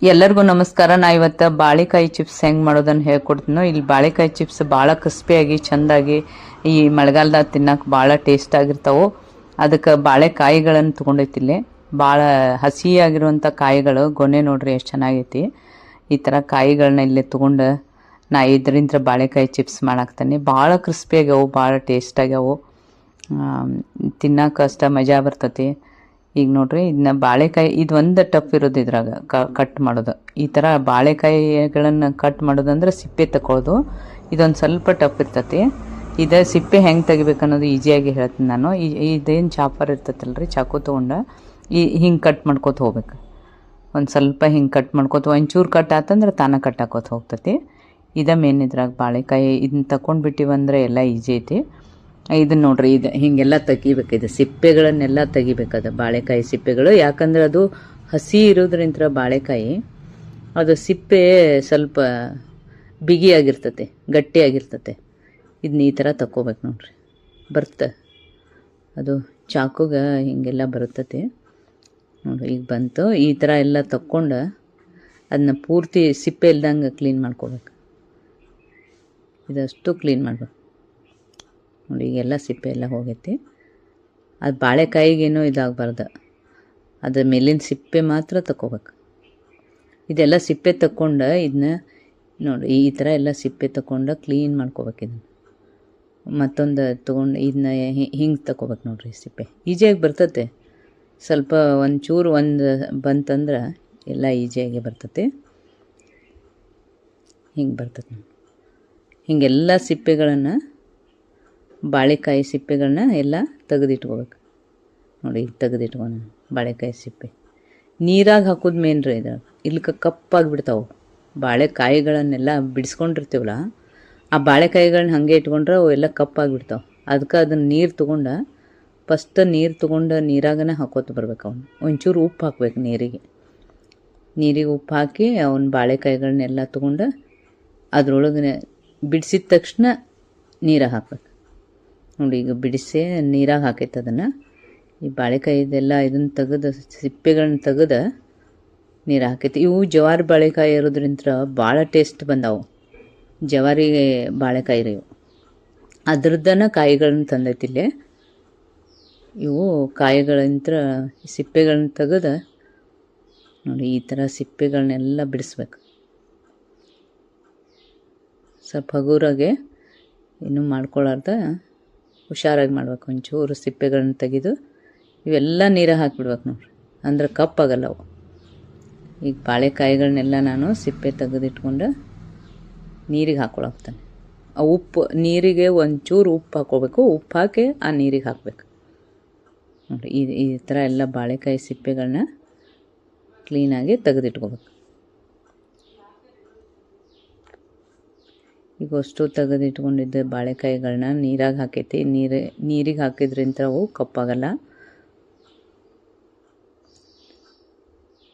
ಎಲ್ಲರಿಗೂ ನಮಸ್ಕಾರ. ನಾ ಇವತ್ತು ಬಾಳೆಕಾಯಿ ಚಿಪ್ಸ್ ಹೆಂಗೆ ಮಾಡೋದನ್ನು ಹೇಳ್ಕೊಡ್ತೀನೋ. ಇಲ್ಲಿ ಬಾಳೆಕಾಯಿ ಚಿಪ್ಸ್ ಭಾಳ ಕ್ರಿಸ್ಪಿಯಾಗಿ ಚೆಂದಾಗಿ ಈ ಮಳೆಗಾಲದಾಗ ತಿನ್ನಕ್ಕೆ ಭಾಳ ಟೇಸ್ಟ್ ಆಗಿರ್ತಾವೆ. ಅದಕ್ಕೆ ಬಾಳೆಕಾಯಿಗಳನ್ನು ತೊಗೊಂಡೈತಿಲ್ಲಿ. ಭಾಳ ಹಸಿಯಾಗಿರುವಂಥ ಕಾಯಿಗಳು, ಗೊನೆ ನೋಡ್ರಿ ಎಷ್ಟು ಚೆನ್ನಾಗೈತಿ. ಈ ಥರ ಕಾಯಿಗಳನ್ನ ಇಲ್ಲಿ ತೊಗೊಂಡು ನಾ ಇದರಿಂದ ಬಾಳೆಕಾಯಿ ಚಿಪ್ಸ್ ಮಾಡಾಕ್ತಾನೆ. ಭಾಳ ಕ್ರಿಸ್ಪಿಯಾಗ್ಯಾವು, ಭಾಳ ಟೇಸ್ಟ್ ಆಗ್ಯಾವು. ತಿನ್ನಕ್ಕೆ ಅಷ್ಟ ಮಜಾ ಬರ್ತೈತಿ. ಈಗ ನೋಡ್ರಿ, ಇದನ್ನ ಬಾಳೆಕಾಯಿ ಇದು ಒಂದು ಟಫ್ ಇರೋದು ಇದ್ರಾಗ ಕಟ್ ಮಾಡೋದು. ಈ ಥರ ಬಾಳೆಕಾಯಿಗಳನ್ನು ಕಟ್ ಮಾಡೋದಂದ್ರೆ ಸಿಪ್ಪೆ ತಗೊಳ್ಳೋದು. ಇದೊಂದು ಸ್ವಲ್ಪ ಟಫ್ ಇರ್ತೈತಿ. ಇದು ಸಿಪ್ಪೆ ಹೆಂಗೆ ತೆಗಿಬೇಕು ಅನ್ನೋದು ಈಸಿಯಾಗಿ ಹೇಳ್ತೀನಿ ನಾನು. ಇದೇನು ಚಾಪರ್ ಇರ್ತೈತಲ್ರಿ, ಚಾಕು ತೊಗೊಂಡು ಹಿಂಗೆ ಕಟ್ ಮಾಡ್ಕೋತ ಹೋಗ್ಬೇಕು. ಒಂದು ಸ್ವಲ್ಪ ಹಿಂಗೆ ಕಟ್ ಮಾಡ್ಕೋತ ಒಂಚೂರು ಕಟ್ ಆತಂದ್ರೆ ತಾನೇ ಕಟ್ ಹಾಕೋತ ಹೋಗ್ತೈತಿ. ಇದೇ ಮೇನ್ ಇದ್ರಾಗ ಬಾಳೆಕಾಯಿ. ಇದನ್ನ ತಗೊಂಡ್ಬಿಟ್ಟಿವಂದ್ರೆ ಎಲ್ಲ ಈಜಿ ಐತಿ. ಇದನ್ನು ನೋಡ್ರಿ, ಇದು ಹೀಗೆಲ್ಲ ತೆಗಿಬೇಕು. ಇದು ಸಿಪ್ಪೆಗಳನ್ನೆಲ್ಲ ತೆಗಿಬೇಕದು, ಬಾಳೆಕಾಯಿ ಸಿಪ್ಪೆಗಳು. ಯಾಕಂದ್ರೆ ಅದು ಹಸಿ ಇರೋದ್ರಿಂದ ಬಾಳೆಕಾಯಿ ಅದು ಸಿಪ್ಪೆ ಸ್ವಲ್ಪ ಬಿಗಿಯಾಗಿರ್ತತೆ, ಗಟ್ಟಿಯಾಗಿರ್ತತೆ. ಇದನ್ನ ಈ ಥರ ತಗೋಬೇಕು ನೋಡ್ರಿ. ಅದು ಚಾಕುಗೆ ಹೀಗೆಲ್ಲ ಬರುತ್ತತೆ ನೋಡ್ರಿ. ಈಗ ಬಂತು. ಈ ಥರ ಎಲ್ಲ ತಕ್ಕೊಂಡು ಅದನ್ನ ಪೂರ್ತಿ ಸಿಪ್ಪೆ ಇಲ್ದಂಗೆ ಕ್ಲೀನ್ ಮಾಡ್ಕೋಬೇಕು. ಇದಷ್ಟು ಕ್ಲೀನ್ ಮಾಡಬೇಕು ನೋಡಿ. ಈಗೆಲ್ಲ ಸಿಪ್ಪೆ ಎಲ್ಲ ಹೋಗೈತಿ. ಅದು ಬಾಳೆಕಾಯಿಗೇನೂ ಇದಾಗಬಾರ್ದು, ಅದ್ರ ಮೇಲಿನ ಸಿಪ್ಪೆ ಮಾತ್ರ ತಗೋಬೇಕು. ಇದೆಲ್ಲ ಸಿಪ್ಪೆ ತಕ್ಕೊಂಡು ಇದನ್ನ ನೋಡಿ ಈ ಥರ ಎಲ್ಲ ಸಿಪ್ಪೆ ತಗೊಂಡು ಕ್ಲೀನ್ ಮಾಡ್ಕೋಬೇಕು. ಇದನ್ನು ಮತ್ತೊಂದು ತೊಗೊಂಡು ಇದನ್ನ ಹಿಂಗೆ ತಗೋಬೇಕು ನೋಡ್ರಿ. ಸಿಪ್ಪೆ ಈಜಿಯಾಗಿ ಬರ್ತತೆ. ಸ್ವಲ್ಪ ಒಂಚೂರು ಬಂತಂದ್ರೆ ಎಲ್ಲ ಈಜಿಯಾಗಿ ಬರ್ತತೆ. ಹಿಂಗೆ ಬರ್ತದೆ ನೋಡಿ. ಹಿಂಗೆಲ್ಲ ಸಿಪ್ಪೆಗಳನ್ನು, ಬಾಳೆಕಾಯಿ ಸಿಪ್ಪೆಗಳನ್ನ ಎಲ್ಲ ತೆಗೆದಿಟ್ಕೋಬೇಕು ನೋಡಿ. ಈಗ ತೆಗೆದಿಟ್ಕೋಣ ಬಾಳೆಕಾಯಿ ಸಿಪ್ಪೆ. ನೀರಾಗ ಹಾಕೋದು ಮೇನ್ ರೀ ಇದ್ರಾಗ. ಇಲ್ಲಿ ಕಪ್ಪಾಗಿಬಿಡ್ತಾವೆ ಬಾಳೆಕಾಯಿಗಳನ್ನೆಲ್ಲ ಬಿಡಿಸ್ಕೊಂಡಿರ್ತೀವಲ್ಲ, ಆ ಬಾಳೆಕಾಯಿಗಳನ್ನ ಹಾಗೆ ಇಟ್ಕೊಂಡ್ರೆ ಅವು ಎಲ್ಲ ಕಪ್ಪಾಗಿಬಿಡ್ತಾವೆ. ಅದಕ್ಕೆ ಅದನ್ನು ನೀರು ತೊಗೊಂಡು ಫಸ್ಟ್ ನೀರು ತೊಗೊಂಡು ನೀರಾಗನೇ ಹಾಕೋತ ಬರ್ಬೇಕು. ಅವನು ಒಂಚೂರು ಉಪ್ಪು ಹಾಕ್ಬೇಕು ನೀರಿಗೆ ಉಪ್ಪು ಹಾಕಿ ಅವನ ಬಾಳೆಕಾಯಿಗಳನ್ನೆಲ್ಲ ತೊಗೊಂಡು ಅದ್ರೊಳಗೆ ಬಿಡಿಸಿದ ತಕ್ಷಣ ನೀರಾಗ ಹಾಕ್ಬೇಕು ನೋಡಿ. ಈಗ ಬಿಡಿಸಿ ನೀರಾಗ ಹಾಕೈತೆ ಅದನ್ನು. ಈ ಬಾಳೆಕಾಯಿದೆಲ್ಲ ಇದನ್ನು ತೆಗೆದು ಸಿಪ್ಪೆಗಳನ್ನ ತೆಗೆದು ನೀರು ಹಾಕೈತಿ. ಇವು ಜವಾರಿ ಬಾಳೆಕಾಯಿ ಇರೋದ್ರಿಂದ ಭಾಳ ಟೇಸ್ಟ್ ಬಂದಾವು. ಜವಾರಿ ಬಾಳೆಕಾಯಿ ರೀ ಇವು. ಅದ್ರದ್ದನ ಕಾಯಿಗಳನ್ನ ತಂದೈತಿಲ್ಲೇ. ಇವು ಕಾಯಿಗಳಂತ್ರ ಸಿಪ್ಪೆಗಳನ್ನ ತೆಗೆದು ನೋಡಿ ಈ ಥರ ಸಿಪ್ಪೆಗಳನ್ನೆಲ್ಲ ಬಿಡಿಸ್ಬೇಕು. ಸ್ವಲ್ಪ ಹಗುರಾಗೆ ಇನ್ನೂ ಮಾಡ್ಕೊಳ್ಳಾರ್ದ ಹುಷಾರಾಗಿ ಮಾಡ್ಬೇಕು. ಒಂಚೂರು ಸಿಪ್ಪೆಗಳನ್ನ ತೆಗೆದು ಇವೆಲ್ಲ ನೀರಾಗ ಹಾಕಿಬಿಡ್ಬೇಕು ನೋಡ್ರಿ, ಅಂದ್ರೆ ಕಪ್ಪಾಗಲ್ಲ ಅವು. ಈಗ ಬಾಳೆಕಾಯಿಗಳನ್ನೆಲ್ಲ ನಾನು ಸಿಪ್ಪೆ ತೆಗೆದಿಟ್ಕೊಂಡು ನೀರಿಗೆ ಹಾಕ್ಕೊಳಕ್ತಾನೆ. ಆ ಉಪ್ಪು ನೀರಿಗೆ ಒಂಚೂರು ಉಪ್ಪು ಹಾಕ್ಕೋಬೇಕು. ಉಪ್ಪು ಹಾಕಿ ಆ ನೀರಿಗೆ ಹಾಕಬೇಕು ನೋಡಿ. ಈ ಥರ ಎಲ್ಲ ಬಾಳೆಕಾಯಿ ಸಿಪ್ಪೆಗಳನ್ನ ಕ್ಲೀನಾಗಿ ತೆಗೆದಿಟ್ಕೋಬೇಕು. ಈಗ ಅಷ್ಟು ತೆಗೆದಿಟ್ಕೊಂಡಿದ್ದ ಬಾಳೆಕಾಯಿಗಳನ್ನ ನೀರಾಗ ಹಾಕೈತಿ. ನೀರಿಗೆ ಹಾಕಿದ್ರಿಂದ ಅವು ಕಪ್ಪಾಗಲ್ಲ.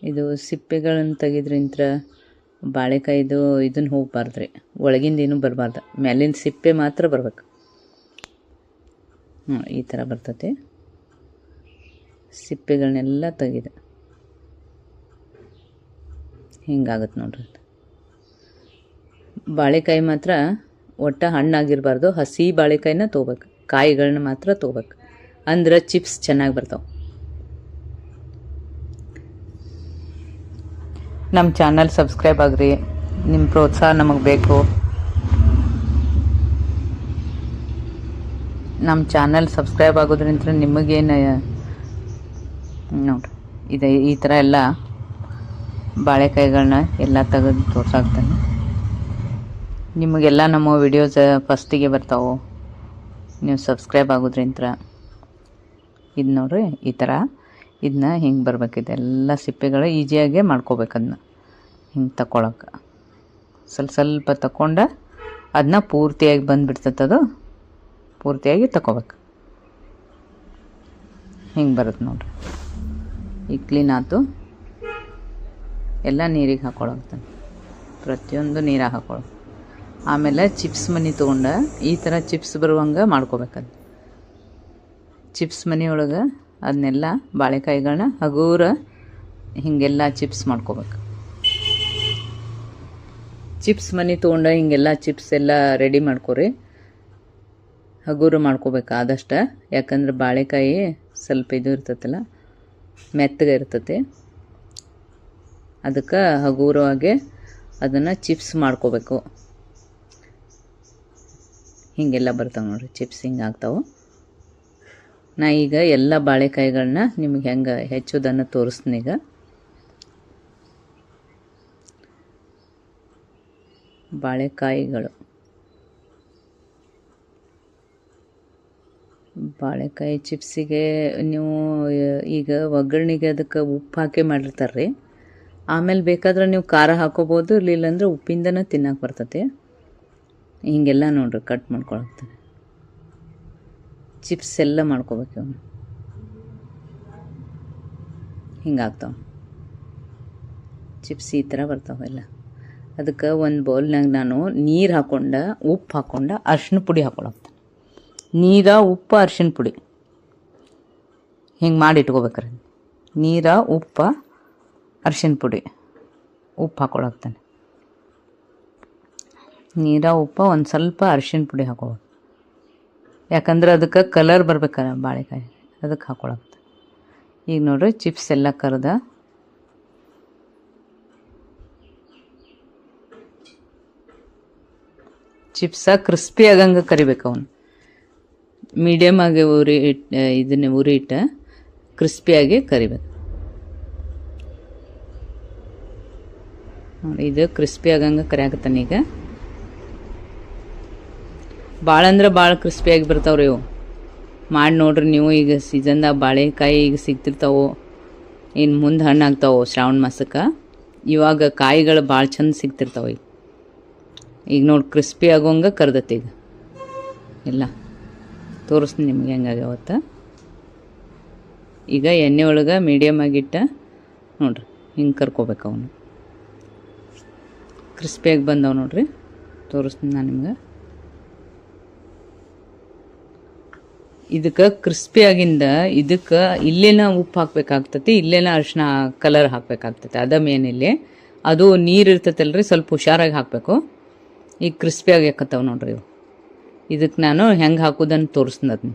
ಇದು ಸಿಪ್ಪೆಗಳನ್ನು ತೆಗೆದ್ರಿಂತ ಬಾಳೆಕಾಯಿದು ಇದನ್ನು ಹೋಗ್ಬಾರ್ದು ರೀ, ಒಳಗಿಂದ ಏನೂ ಬರಬಾರ್ದು, ಮೇಲಿನ ಸಿಪ್ಪೆ ಮಾತ್ರ ಬರ್ಬೇಕು. ಈ ಥರ ಬರ್ತೈತೆ. ಸಿಪ್ಪೆಗಳನ್ನೆಲ್ಲ ತೆಗೆದು ಹಿಂಗಾಗತ್ತೆ ನೋಡ್ರಿ. ಬಾಳೆಕಾಯಿ ಮಾತ್ರ ಒಟ್ಟು ಹಣ್ಣಾಗಿರಬಾರ್ದು, ಹಸಿ ಬಾಳೆಕಾಯಿನ ತೊಗೋಬೇಕು. ಕಾಯಿಗಳನ್ನ ಮಾತ್ರ ತೊಗೋಬೇಕು, ಅಂದ್ರೆ ಚಿಪ್ಸ್ ಚೆನ್ನಾಗಿ ಬರ್ತಾವೆ. ನಮ್ಮ ಚಾನಲ್ ಸಬ್ಸ್ಕ್ರೈಬ್ ಆಗ್ರಿ, ನಿಮ್ಮ ಪ್ರೋತ್ಸಾಹ ನಮಗೆ ಬೇಕು. ನಮ್ಮ ಚಾನಲ್ ಸಬ್ಸ್ಕ್ರೈಬ್ ಆಗೋದ್ರಿಂದ ನಿಮಗೇನು ನೋಡ್ರಿ. ಇದು ಈ ಥರ ಎಲ್ಲ ಬಾಳೆಕಾಯಿಗಳನ್ನ ಎಲ್ಲ ತೆಗೆದು ತೋರ್ಸಾಕ್ತಾನೆ. ನಿಮಗೆಲ್ಲ ನಮ್ಮ ವಿಡಿಯೋಸ್ ಫಸ್ಟಿಗೆ ಬರ್ತಾವೆ ನೀವು ಸಬ್ಸ್ಕ್ರೈಬ್ ಆಗೋದ್ರಿಂತ. ಇದು ನೋಡ್ರಿ ಈ ಥರ ಇದನ್ನ ಹಿಂಗೆ ಬರ್ಬೇಕಿದೆ. ಎಲ್ಲ ಸಿಪ್ಪೆಗಳು ಈಸಿಯಾಗೆ ಮಾಡ್ಕೋಬೇಕು. ಅದನ್ನ ಹಿಂಗೆ ತಗೊಳಕ್ಕೆ ಸ್ವಲ್ಪ ತಗೊಂಡು ಅದನ್ನ ಪೂರ್ತಿಯಾಗಿ ಬಂದುಬಿಡ್ತದೆ. ಪೂರ್ತಿಯಾಗಿ ತಗೋಬೇಕು. ಹಿಂಗೆ ಬರುತ್ತೆ ನೋಡ್ರಿ. ಈಗ ಕ್ಲೀನ್ ಆಯ್ತು. ಎಲ್ಲ ನೀರಿಗೆ ಹಾಕ್ಕೊಳಕ್ತಾನೆ, ಪ್ರತಿಯೊಂದು ನೀರಾಗ ಹಾಕ್ಕೊಳ್ಳೋದು. ಆಮೇಲೆ ಚಿಪ್ಸ್ ಮನಿ ತೊಗೊಂಡು ಈ ಥರ ಚಿಪ್ಸ್ ಬರುವಂಗೆ ಮಾಡ್ಕೋಬೇಕದು. ಚಿಪ್ಸ್ ಮನಿ ಒಳಗೆ ಅದನ್ನೆಲ್ಲ ಬಾಳೆಕಾಯಿಗಳನ್ನ ಹಗೂರ ಹೀಗೆಲ್ಲ ಚಿಪ್ಸ್ ಮಾಡ್ಕೋಬೇಕು. ಚಿಪ್ಸ್ ಮನೆ ತೊಗೊಂಡು ಹಿಂಗೆಲ್ಲ ಚಿಪ್ಸ್ ಎಲ್ಲ ರೆಡಿ ಮಾಡ್ಕೊರಿ. ಹಗುರು ಮಾಡ್ಕೋಬೇಕು ಆದಷ್ಟು, ಯಾಕಂದ್ರೆ ಬಾಳೆಕಾಯಿ ಸ್ವಲ್ಪ ಇದು ಇರ್ತೈತಲ್ಲ, ಮೆತ್ತಗೆ ಇರ್ತೈತಿ. ಅದಕ್ಕೆ ಹಗುರವಾಗಿ ಅದನ್ನು ಚಿಪ್ಸ್ ಮಾಡ್ಕೋಬೇಕು. ಹೀಗೆಲ್ಲ ಬರ್ತಾವೆ ನೋಡಿರಿ ಚಿಪ್ಸ್, ಹಿಂಗೆ ಆಗ್ತಾವೆ. ನಾ ಈಗ ಎಲ್ಲ ಬಾಳೆಕಾಯಿಗಳನ್ನ ನಿಮಗೆ ಹೆಂಗೆ ಹೆಚ್ಚೋದನ್ನು ತೋರಿಸ್ತೀನಿ. ಈಗ ಬಾಳೆಕಾಯಿಗಳು, ಬಾಳೆಕಾಯಿ ಚಿಪ್ಸಿಗೆ ನೀವು ಈಗ ಒಗ್ಗರಣೆಗೆ ಅದಕ್ಕೆ ಉಪ್ಪು ಹಾಕಿ ಮಾಡಿರ್ತಾರೆ ರೀ. ಆಮೇಲೆ ಬೇಕಾದ್ರೆ ನೀವು ಖಾರ ಹಾಕೋಬೋದು, ಇರಲಿಲ್ಲಂದ್ರೆ ಉಪ್ಪಿಂದನೇ ತಿನ್ನಕ್ಕೆ ಬರ್ತೈತಿ. ಹೀಗೆಲ್ಲ ನೋಡ್ರಿ ಕಟ್ ಮಾಡ್ಕೊಳಕ್ತಾನೆ. ಚಿಪ್ಸ್ ಎಲ್ಲ ಮಾಡ್ಕೋಬೇಕು ಇವನು, ಹಿಂಗಾಗ್ತಾವೆ ಚಿಪ್ಸ್, ಈ ಥರ ಬರ್ತಾವೆಲ್ಲ. ಅದಕ್ಕೆ ಒಂದು ಬೌಲ್ನಾಗ ನಾನು ನೀರು ಹಾಕ್ಕೊಂಡು ಉಪ್ಪು ಹಾಕ್ಕೊಂಡು ಅರ್ಶಿನ ಪುಡಿ ಹಾಕ್ಕೊಳಕ್ತಾನೆ. ನೀರ ಉಪ್ಪು ಅರ್ಶಿನ ಪುಡಿ ಹಿಂಗೆ ಮಾಡಿ ಇಟ್ಕೋಬೇಕ್ರಿ. ನೀರ ಉಪ್ಪು ಅರ್ಶಿನ ಪುಡಿ ಉಪ್ಪು ಹಾಕ್ಕೊಳಕ್ತಾನೆ. ನೀರ ಉಪ್ಪು ಒಂದು ಸ್ವಲ್ಪ ಅರ್ಶಿನ ಪುಡಿ ಹಾಕೋಬೇಕು, ಯಾಕಂದ್ರೆ ಅದಕ್ಕೆ ಕಲರ್ ಬರ್ಬೇಕಲ್ಲ ಬಾಳೆಕಾಯಿ, ಅದಕ್ಕೆ ಹಾಕ್ಕೊಳಕ್ತಾನೆ. ಈಗ ನೋಡ್ರಿ ಚಿಪ್ಸ್ ಎಲ್ಲ ಕರೆದ ಚಿಪ್ಸ ಕ್ರಿಸ್ಪಿ ಆಗಂಗೆ ಕರಿಬೇಕು. ಅವನು ಮೀಡಿಯಮ್ ಆಗಿ ಇದನ್ನ ಉರಿ ಇಟ್ಟು ಕ್ರಿಸ್ಪಿಯಾಗಿ ಕರಿಬೇಕು. ನೋಡಿ ಇದು ಕ್ರಿಸ್ಪಿ ಆಗಂಗೆ ಕರಿಯಾಕತ್ತಾನೆ. ಈಗ ಭಾಳ ಅಂದ್ರೆ ಭಾಳ ಕ್ರಿಸ್ಪಿಯಾಗಿ ಬರ್ತಾವ್ರಿ ಇವು. ಮಾಡಿ ನೋಡ್ರಿ ನೀವು. ಈಗ ಸೀಸನ್ದಾಗ ಬಾಳೆಕಾಯಿ ಈಗ ಸಿಗ್ತಿರ್ತಾವೆ, ಇನ್ನು ಮುಂದೆ ಹಣ್ಣು ಆಗ್ತಾವೆ ಶ್ರಾವಣ ಮಾಸಕ್ಕೆ. ಇವಾಗ ಕಾಯಿಗಳು ಭಾಳ ಚಂದ ಸಿಗ್ತಿರ್ತಾವೆ. ಈಗ ನೋಡಿ ಕ್ರಿಸ್ಪಿ ಆಗೋಂಗೆ ಕರ್ದತ್ತೆ. ಈಗ ಎಲ್ಲ ತೋರಿಸ್ತೀನಿ ನಿಮ್ಗೆ ಹೆಂಗಾಗ್ಯಾವತ್ತ. ಈಗ ಎಣ್ಣೆ ಒಳಗೆ ಮೀಡಿಯಮ್ ಆಗಿಟ್ಟು ನೋಡ್ರಿ ಹಿಂಗೆ ಕರ್ಕೋಬೇಕು. ಅವನು ಕ್ರಿಸ್ಪಿಯಾಗಿ ಬಂದವು ನೋಡ್ರಿ, ತೋರಿಸ್ತೀನಿ ನಾನು ನಿಮ್ಗೆ. ಇದಕ್ಕೆ ಕ್ರಿಸ್ಪಿಯಾಗಿಂದ ಇದಕ್ಕೆ ಇಲ್ಲೇನ ಉಪ್ಪು ಹಾಕ್ಬೇಕಾಗ್ತತಿ, ಇಲ್ಲೇನ ಅರಿಶಿನ ಕಲರ್ ಹಾಕ್ಬೇಕಾಗ್ತೈತಿ. ಅದ ಮೇನ್ ಇಲ್ಲಿ ಅದು ನೀರು ಇರ್ತೈತಲ್ರಿ, ಸ್ವಲ್ಪ ಹುಷಾರಾಗಿ ಹಾಕಬೇಕು. ಈಗ ಕ್ರಿಸ್ಪಿಯಾಗಿ ಹಾಕತ್ತಾವ ನೋಡ್ರಿ ಇವು. ಇದಕ್ಕೆ ನಾನು ಹೆಂಗೆ ಹಾಕೋದನ್ನು ತೋರಿಸ್ತೀನಿ. ಅದನ್ನ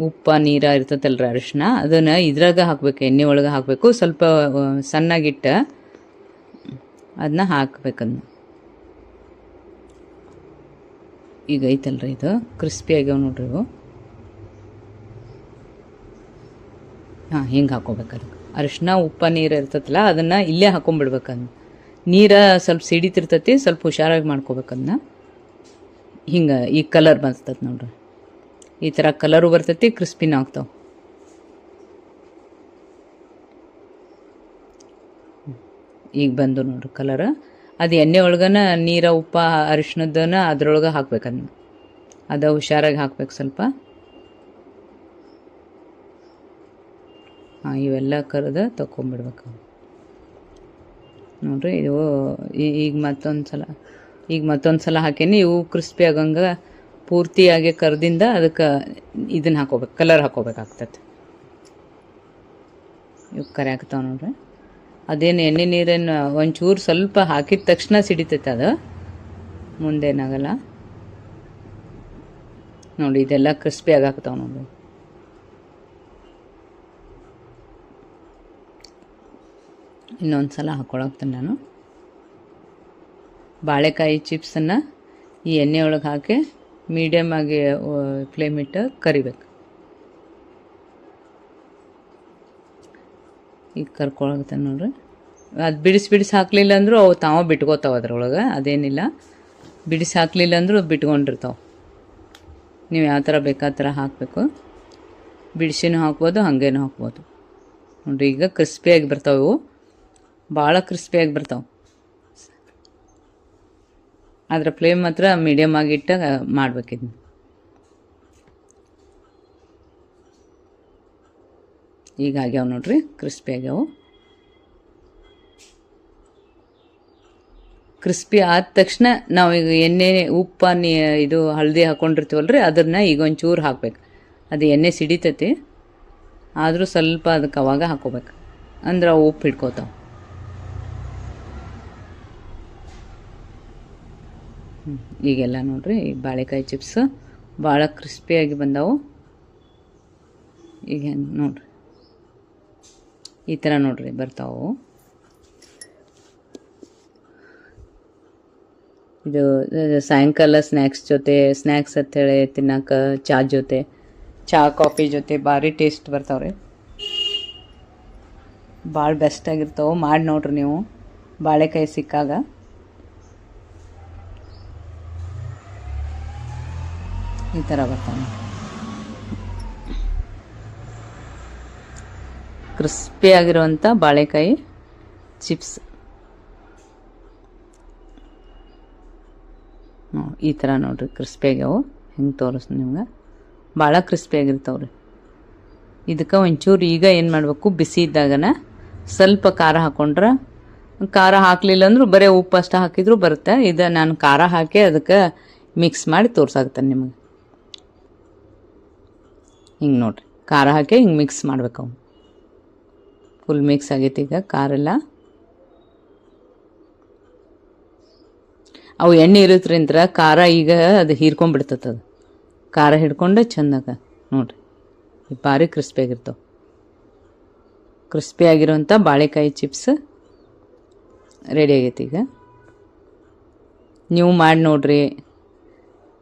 ಉಪ್ಪು ನೀರ ಇರ್ತೈತಲ್ರಿ ಅರಿಶಿನ, ಅದನ್ನು ಇದ್ರಾಗ ಹಾಕ್ಬೇಕು, ಎಣ್ಣೆ ಒಳಗೆ ಹಾಕಬೇಕು. ಸ್ವಲ್ಪ ಸಣ್ಣಗಿಟ್ಟು ಅದನ್ನ ಹಾಕ್ಬೇಕನ್ನ. ಈಗ ಐತಲ್ರಿ ಇದು ಕ್ರಿಸ್ಪಿ ಆಗ್ಯಾವ ನೋಡ್ರಿ ಇವು. ಹಾಂ ಹಿಂಗೆ ಹಾಕೋಬೇಕು. ಅದಕ್ಕೆ ಅರಿಶಿನ ಉಪ್ಪು ನೀರು ಇರ್ತೈತಲ್ಲ ಅದನ್ನು ಇಲ್ಲೇ ಹಾಕೊಂಡ್ಬಿಡ್ಬೇಕಂದು. ನೀರು ಸ್ವಲ್ಪ ಸಿಡಿತಿರ್ತೈತಿ, ಸ್ವಲ್ಪ ಹುಷಾರಾಗಿ ಮಾಡ್ಕೋಬೇಕದನ್ನ. ಹಿಂಗೆ ಈ ಕಲರ್ ಬರ್ತೈತೆ ನೋಡ್ರಿ, ಈ ಥರ ಕಲರು ಬರ್ತೈತಿ, ಕ್ರಿಸ್ಪಿನ ಆಗ್ತಾವೆ. ಈಗ ಬಂದು ನೋಡ್ರಿ ಕಲರ್. ಅದು ಎಣ್ಣೆ ಒಳಗನ ನೀರ ಉಪ್ಪು ಅರಿಶಿನದನ್ನ ಅದ್ರೊಳಗೆ ಹಾಕ್ಬೇಕದನ್ನ. ಅದು ಹುಷಾರಾಗಿ ಹಾಕ್ಬೇಕು ಸ್ವಲ್ಪ. ಹಾಂ ಇವೆಲ್ಲ ಕರೆದು ತೊಗೊಂಬಿಡ್ಬೇಕು ನೋಡ್ರಿ. ಇದು ಈಗ ಮತ್ತೊಂದು ಸಲ ಹಾಕೀನಿ. ಇವು ಕ್ರಿಸ್ಪಿ ಆಗಂಗೆ ಪೂರ್ತಿಯಾಗಿ ಕರ್ದಿಂದ ಅದಕ್ಕೆ ಇದನ್ನು ಹಾಕೋಬೇಕು, ಕಲರ್ ಹಾಕೋಬೇಕಾಗ್ತದೆ. ಇವು ಕರಿಯಾಕ್ತಾವೆ ನೋಡ್ರಿ. ಅದೇನು ಎಣ್ಣೆ ನೀರೇನು ಒಂಚೂರು ಸ್ವಲ್ಪ ಹಾಕಿದ ತಕ್ಷಣ ಸಿಡಿತೈತೆ, ಅದು ಮುಂದೇನಾಗಲ್ಲ ನೋಡಿ. ಇದೆಲ್ಲ ಕ್ರಿಸ್ಪಿ ಆಗಾಕ್ತಾವೆ ನೋಡಿ. ಇನ್ನೊಂದು ಸಲ ಹಾಕ್ಕೊಳಕ್ತೀನಿ ನಾನು. ಬಾಳೆಕಾಯಿ ಚಿಪ್ಸನ್ನು ಈ ಎಣ್ಣೆ ಒಳಗೆ ಹಾಕಿ ಮೀಡಿಯಮ್ ಆಗಿ ಫ್ಲೇಮ್ ಇಟ್ಟು ಕರಿಬೇಕು. ಈಗ ಕರ್ಕೊಳಕ್ತಾನೆ ನೋಡ್ರಿ. ಅದು ಬಿಡಿಸಿ ಹಾಕಲಿಲ್ಲ ಅಂದರೂ ಅವು ತಾವ ಬಿಟ್ಕೋತಾವೆ ಅದ್ರೊಳಗೆ, ಅದೇನಿಲ್ಲ. ಬಿಡಿಸಿ ಹಾಕಲಿಲ್ಲ ಅಂದರೂ ಬಿಟ್ಕೊಂಡಿರ್ತಾವೆ. ನೀವು ಯಾವ ಥರ ಬೇಕು ಆ ಥರ ಹಾಕಬೇಕು. ಬಿಡಿಸಿನೂ ಹಾಕ್ಬೋದು, ಹಾಗೇನೂ ಹಾಕ್ಬೋದು ನೋಡಿರಿ. ಈಗ ಕ್ರಿಸ್ಪಿಯಾಗಿ ಬರ್ತಾವೆ ಇವು, ಭಾಳ ಕ್ರಿಸ್ಪಿಯಾಗಿ ಬರ್ತಾವೆ. ಅದರ ಫ್ಲೇಮ್ ಮಾತ್ರ ಮೀಡಿಯಮ್ ಆಗಿಟ್ಟು ಮಾಡ್ಬೇಕಿದ್ನ. ಈಗ ಆಗ್ಯಾವ ನೋಡ್ರಿ, ಕ್ರಿಸ್ಪಿ ಆಗ್ಯಾವು. ಕ್ರಿಸ್ಪಿ ಆದ ತಕ್ಷಣ ನಾವು ಈಗ ಎಣ್ಣೆ ಉಪ್ಪು ಇದು ಹಳದಿ ಹಾಕ್ಕೊಂಡಿರ್ತೀವಲ್ರಿ, ಅದನ್ನು ಈಗ ಒಂಚೂರು ಹಾಕ್ಬೇಕು. ಅದು ಎಣ್ಣೆ ಸಿಡಿತೈತಿ, ಆದರೂ ಸ್ವಲ್ಪ ಅದಕ್ಕೆ ಅವಾಗ ಹಾಕೋಬೇಕು, ಅಂದ್ರೆ ಅವು ಉಪ್ಪು ಹಿಡ್ಕೋತಾವೆ. ಈಗೆಲ್ಲ ನೋಡ್ರಿ ಈ ಬಾಳೆಕಾಯಿ ಚಿಪ್ಸ್ ಭಾಳ ಕ್ರಿಸ್ಪಿಯಾಗಿ ಬಂದವು. ಈಗ ನೋಡ್ರಿ ಈ ಥರ ನೋಡ್ರಿ ಬರ್ತಾವು. ಇದು ಸಾಯಂಕಾಲ ಸ್ನ್ಯಾಕ್ಸ್ ಅಂತೇಳಿ ತಿನ್ನಕ್ಕೆ ಚಹಾ ಕಾಫಿ ಜೊತೆ ಭಾರಿ ಟೇಸ್ಟ್ ಬರ್ತಾವ್ರಿ. ಭಾಳ ಬೆಸ್ಟಾಗಿರ್ತಾವೆ. ಮಾಡಿ ನೋಡ್ರಿ ನೀವು ಬಾಳೆಕಾಯಿ ಸಿಕ್ಕಾಗ. ಈ ಥರ ಬರ್ತಾವೆ ಕ್ರಿಸ್ಪಿಯಾಗಿರುವಂಥ ಬಾಳೆಕಾಯಿ ಚಿಪ್ಸ್. ಈ ಥರ ನೋಡ್ರಿ ಕ್ರಿಸ್ಪಿಯಾಗ್ಯಾವು. ಹೆಂಗೆ ತೋರಿಸ್ತೀನಿ ನಿಮ್ಗೆ, ಭಾಳ ಕ್ರಿಸ್ಪಿಯಾಗಿರ್ತಾವ್ರಿ. ಇದಕ್ಕೆ ಒಂಚೂರು ಈಗ ಏನು ಮಾಡಬೇಕು, ಬಿಸಿ ಇದ್ದಾಗನ ಸ್ವಲ್ಪ ಖಾರ ಹಾಕ್ಕೊಂಡ್ರೆ, ಖಾರ ಹಾಕಲಿಲ್ಲ ಅಂದ್ರೂ ಬರೀ ಉಪ್ಪು ಅಷ್ಟು ಹಾಕಿದ್ರೂ ಬರುತ್ತೆ. ಇದು ನಾನು ಖಾರ ಹಾಕಿ ಅದಕ್ಕೆ ಮಿಕ್ಸ್ ಮಾಡಿ ತೋರ್ಸಾಕ್ತೇನೆ ನಿಮಗೆ. ಹಿಂಗೆ ನೋಡ್ರಿ ಖಾರ ಹಾಕಿ ಹಿಂಗೆ ಮಿಕ್ಸ್ ಮಾಡ್ಬೇಕು. ಅವು ಫುಲ್ ಮಿಕ್ಸ್ ಆಗೈತಿ ಈಗ ಖಾರ ಎಲ್ಲ. ಅವು ಎಣ್ಣೆ ಇರೋದ್ರಿಂದ ಖಾರ ಈಗ ಅದು ಹೀರ್ಕೊಂಡ್ಬಿಡ್ತದೆ. ಅದು ಖಾರ ಹಿಡ್ಕೊಂಡು ಚೆಂದಾಗ ನೋಡ್ರಿ ಭಾರಿ ಕ್ರಿಸ್ಪಿಯಾಗಿರ್ತಾವೆ. ಕ್ರಿಸ್ಪಿಯಾಗಿರೋಂಥ ಬಾಳೆಕಾಯಿ ಚಿಪ್ಸ್ ರೆಡಿ ಆಗೈತಿ ಈಗ. ನೀವು ಮಾಡಿ ನೋಡ್ರಿ,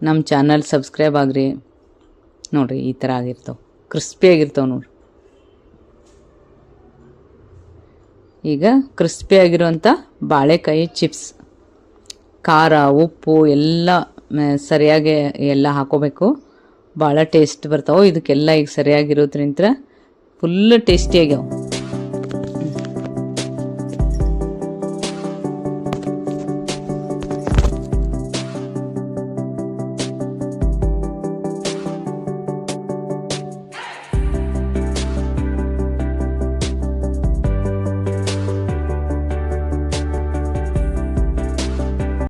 ನಮ್ಮ ಚಾನಲ್ ಸಬ್ಸ್ಕ್ರೈಬ್ ಆಗ್ರಿ. ನೋಡ್ರಿ ಈ ಥರ ಆಗಿರ್ತಾವೆ, ಕ್ರಿಸ್ಪಿಯಾಗಿರ್ತಾವೆ ನೋಡ್ರಿ. ಈಗ ಕ್ರಿಸ್ಪಿಯಾಗಿರೋಂಥ ಬಾಳೆಕಾಯಿ ಚಿಪ್ಸ್, ಖಾರ ಉಪ್ಪು ಎಲ್ಲ ಸರಿಯಾಗಿ ಎಲ್ಲ ಹಾಕೋಬೇಕು. ಭಾಳ ಟೇಸ್ಟ್ ಬರ್ತಾವೆ. ಇದಕ್ಕೆಲ್ಲ ಈಗ ಸರಿಯಾಗಿರೋದ್ರಿಂದ ಫುಲ್ ಟೇಸ್ಟಿಯಾಗ್ಯಾವ.